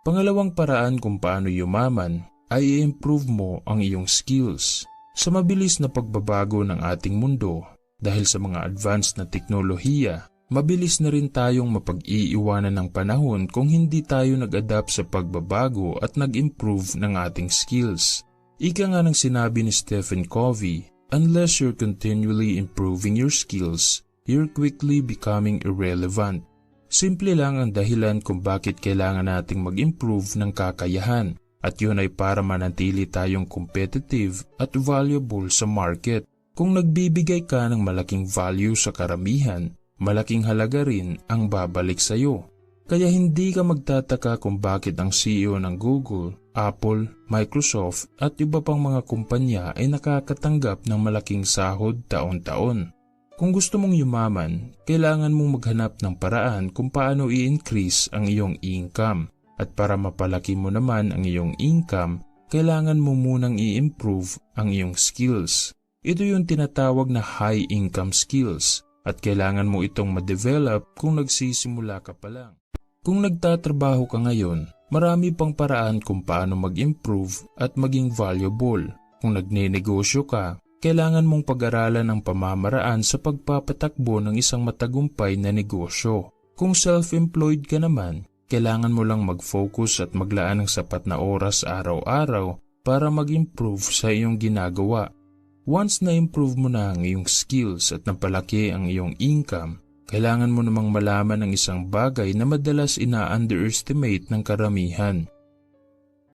Pangalawang paraan kung paano yumaman ay i-improve mo ang iyong skills. Sa mabilis na pagbabago ng ating mundo, dahil sa mga advanced na teknolohiya, mabilis na rin tayong mapag-iiwanan ng panahon kung hindi tayo nag-adapt sa pagbabago at nag-improve ng ating skills. Ika nga ng sinabi ni Stephen Covey, unless you're continually improving your skills, you're quickly becoming irrelevant. Simple lang ang dahilan kung bakit kailangan nating mag-improve ng kakayahan, at yun ay para manatili tayong competitive at valuable sa market. Kung nagbibigay ka ng malaking value sa karamihan, malaking halaga rin ang babalik sa iyo. Kaya hindi ka magtataka kung bakit ang CEO ng Google, Apple, Microsoft at iba pang mga kumpanya ay nakakatanggap ng malaking sahod taon-taon. Kung gusto mong yumaman, kailangan mong maghanap ng paraan kung paano i-increase ang iyong income. At para mapalaki mo naman ang iyong income, kailangan mo munang i-improve ang iyong skills. Ito yung tinatawag na high income skills at kailangan mo itong ma-develop kung nagsisimula ka pa lang. Kung nagtatrabaho ka ngayon, marami pang paraan kung paano mag-improve at maging valuable. Kung nagnenegosyo ka, kailangan mong pag-aralan ang pamamaraan sa pagpapatakbo ng isang matagumpay na negosyo. Kung self-employed ka naman, kailangan mo lang mag-focus at maglaan ng sapat na oras araw-araw para mag-improve sa iyong ginagawa. Once na-improve mo na ang iyong skills at napalaki ang iyong income, kailangan mo namang malaman ang isang bagay na madalas ina-underestimate ng karamihan.